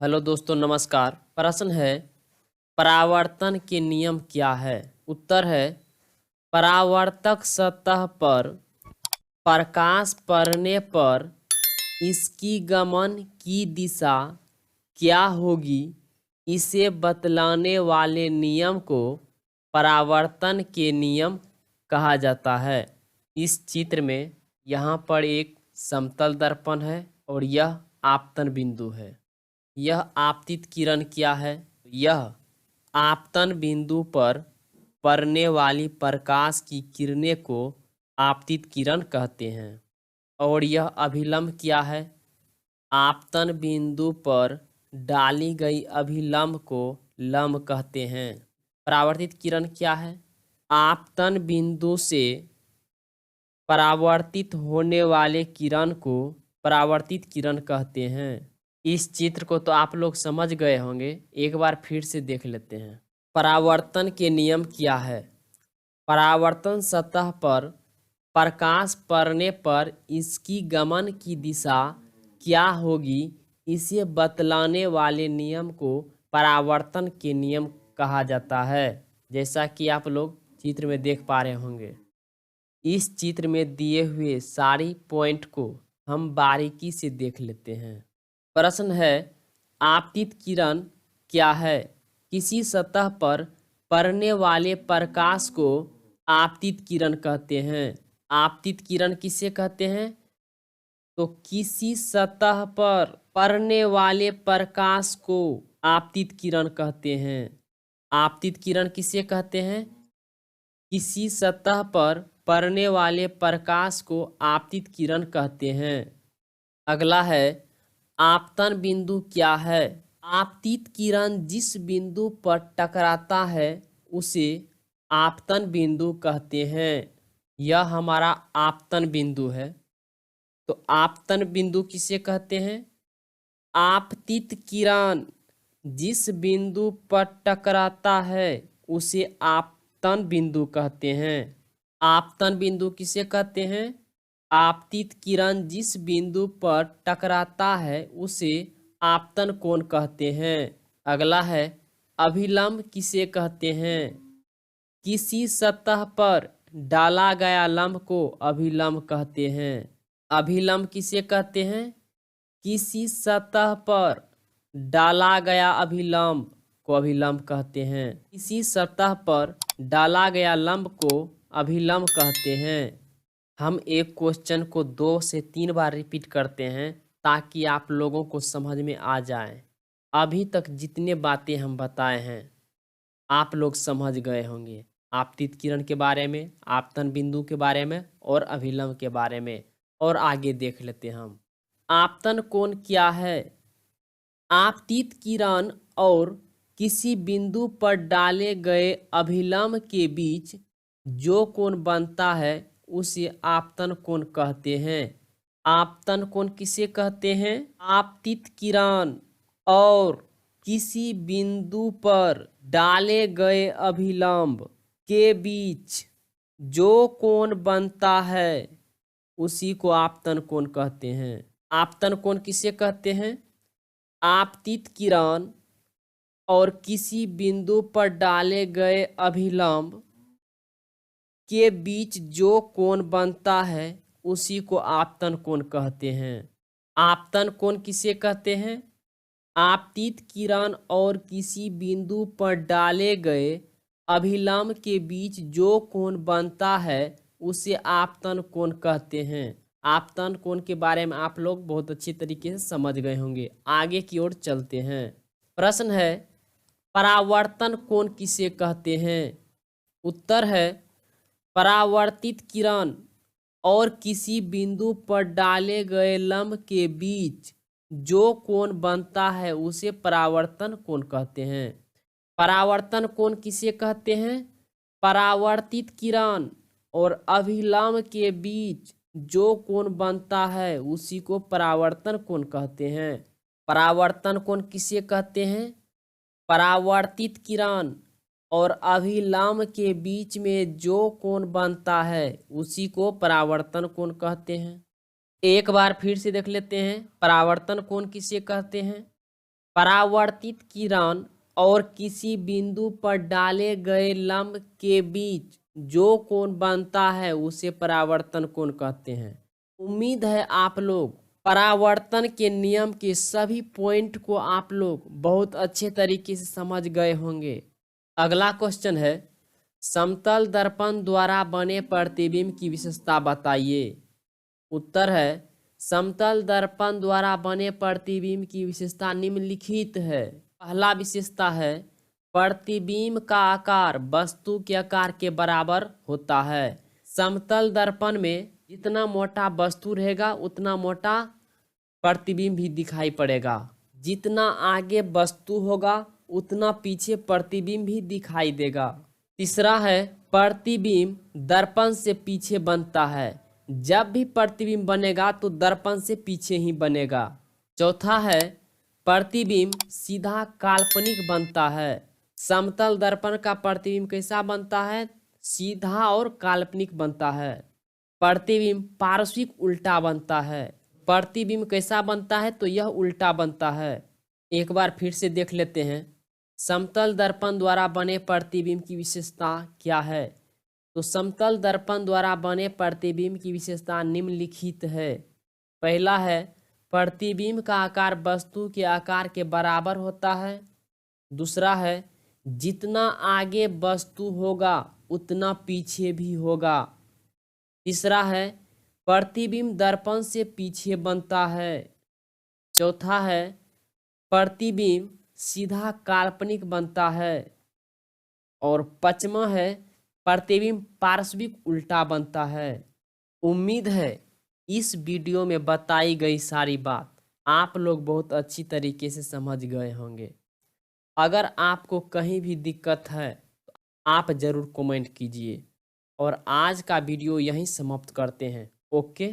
Hello दोस्तों, नमस्कार। प्रश्न है, परावर्तन के नियम क्या है? उत्तर है, परावर्तक सतह पर प्रकाश पड़ने पर इसकी गमन की दिशा क्या होगी, इसे बतलाने वाले नियम को परावर्तन के नियम कहा जाता है। इस चित्र में यहाँ पर एक समतल दर्पण है और यह आपतन बिंदु है। यह आपतित किरण क्या है? यह आपतन बिंदु पर पड़ने वाली प्रकाश की किरणें को आपतित किरण कहते हैं। और यह अभिलंब क्या है? आपतन बिंदु पर डाली गई अभिलंब को लंब कहते हैं। परावर्तित किरण क्या है? आपतन बिंदु से परावर्तित होने वाले किरण को परावर्तित किरण कहते हैं। इस चित्र को तो आप लोग समझ गए होंगे, एक बार फिर से देख लेते हैं। परावर्तन के नियम क्या है? परावर्तन सतह पर प्रकाश पड़ने पर इसकी गमन की दिशा क्या होगी, इसे बतलाने वाले नियम को परावर्तन के नियम कहा जाता है। जैसा कि आप लोग चित्र में देख पा रहे होंगे। इस चित्र में दिए हुए सारी पॉइंट को हम बारीकी से देख लेते हैं। प्रश्न है, आपतित किरण क्या है? किसी सतह पर पड़ने वाले प्रकाश को आपतित किरण कहते हैं। आपतित किरण किसे कहते हैं? तो किसी सतह पर पड़ने वाले प्रकाश को आपतित किरण कहते हैं। आपतित किरण किसे कहते हैं? किसी सतह पर पड़ने वाले प्रकाश को आपतित किरण कहते हैं। अगला है, आपतन बिंदु क्या है? आपतित किरण जिस बिंदु पर टकराता है उसे आपतन बिंदु कहते हैं। यह हमारा आपतन बिंदु है। तो आपतन बिंदु किसे कहते हैं? आपतित किरण जिस बिंदु पर टकराता है उसे आपतन बिंदु कहते हैं। आपतन बिंदु किसे कहते हैं? आपतित किरण जिस बिंदु पर टकराता है उसे आपतन कोण कहते हैं। अगला है, अभिलंब किसे कहते हैं? किसी सतह पर डाला गया लंब को अभिलंब कहते हैं। अभिलंब किसे कहते हैं? किसी सतह पर डाला गया अभिलंब को अभिलंब कहते हैं। किसी सतह पर डाला गया लंब को अभिलंब कहते हैं। हम एक क्वेश्चन को 2 से 3 बार रिपीट करते हैं ताकि आप लोगों को समझ में आ जाए। अभी तक जितने बातें हम बताए हैं आप लोग समझ गए होंगे। आपतित किरण के बारे में, आपतन बिंदु के बारे में और अभिलंब के बारे में। और आगे देख लेते हैं हम। आपतन कोण क्या है? आपतित किरण और किसी बिंदु पर डाले गए अभिलंब के बीच जो कोण बनता है उसे आपतन कोण कहते हैं। आपतन कोण किसे कहते हैं? आपतित किरण और किसी बिंदु पर डाले गए अभिलंब के बीच जो कोण बनता है उसी को आपतन कोण कहते हैं। आपतन कोण किसे कहते हैं? आपतित किरण और किसी बिंदु पर डाले गए अभिलंब के बीच जो कोण बनता है उसी को आपतन कोण कहते हैं। आपतन कोण किसे कहते हैं? आपतित किरण और किसी बिंदु पर डाले गए अभिलंब के बीच जो कोण बनता है उसे आपतन कोण कहते हैं। आपतन कोण के बारे में आप लोग बहुत अच्छी तरीके से समझ गए होंगे। आगे की ओर चलते हैं। प्रश्न है, परावर्तन कोण किसे कहते हैं? उत्तर है, परावर्तित किरण और किसी बिंदु पर डाले गए लंब के बीच जो कोण बनता है उसे परावर्तन कोण कहते हैं। परावर्तन कोण किसे कहते हैं? परावर्तित किरण और अभिलंब के बीच जो कोण बनता है उसी को परावर्तन कोण कहते हैं। परावर्तन कोण किसे कहते हैं? परावर्तित किरण और अभिलंब के बीच में जो कोण बनता है उसी को परावर्तन कोण कहते हैं। एक बार फिर से देख लेते हैं, परावर्तन कोण किसे कहते हैं? परावर्तित किरण और किसी बिंदु पर डाले गए लंब के बीच जो कोण बनता है उसे परावर्तन कोण कहते हैं। उम्मीद है आप लोग परावर्तन के नियम के सभी पॉइंट को आप लोग बहुत अच्छे तरीके से समझ गए होंगे। अगला क्वेश्चन है, समतल दर्पण द्वारा बने प्रतिबिंब की विशेषता बताइए। उत्तर है, समतल दर्पण द्वारा बने प्रतिबिंब की विशेषता निम्नलिखित है। पहला विशेषता है, प्रतिबिंब का आकार वस्तु के आकार के बराबर होता है। समतल दर्पण में जितना मोटा वस्तु रहेगा उतना मोटा प्रतिबिंब भी दिखाई पड़ेगा। जितना आगे वस्तु होगा उतना पीछे प्रतिबिंब भी दिखाई देगा। तीसरा है, प्रतिबिंब दर्पण से पीछे बनता है। जब भी प्रतिबिंब बनेगा तो दर्पण से पीछे ही बनेगा। चौथा है, प्रतिबिंब सीधा काल्पनिक बनता है। समतल दर्पण का प्रतिबिंब कैसा बनता है? सीधा और काल्पनिक बनता है। प्रतिबिंब पार्श्विक उल्टा बनता है। प्रतिबिंब कैसा बनता है? तो यह उल्टा बनता है। एक बार फिर से देख लेते हैं, समतल दर्पण द्वारा बने प्रतिबिंब की विशेषता क्या है। तो समतल दर्पण द्वारा बने प्रतिबिंब की विशेषता निम्नलिखित है। पहला है, प्रतिबिंब का आकार वस्तु के आकार के बराबर होता है। दूसरा है, जितना आगे वस्तु होगा उतना पीछे भी होगा। तीसरा है, प्रतिबिंब दर्पण से पीछे बनता है। चौथा है, प्रतिबिंब सीधा काल्पनिक बनता है। और पांचवा है, प्रतिबिंब पार्श्विक उल्टा बनता है। उम्मीद है इस वीडियो में बताई गई सारी बात आप लोग बहुत अच्छी तरीके से समझ गए होंगे। अगर आपको कहीं भी दिक्कत है तो आप ज़रूर कमेंट कीजिए। और आज का वीडियो यहीं समाप्त करते हैं। ओके।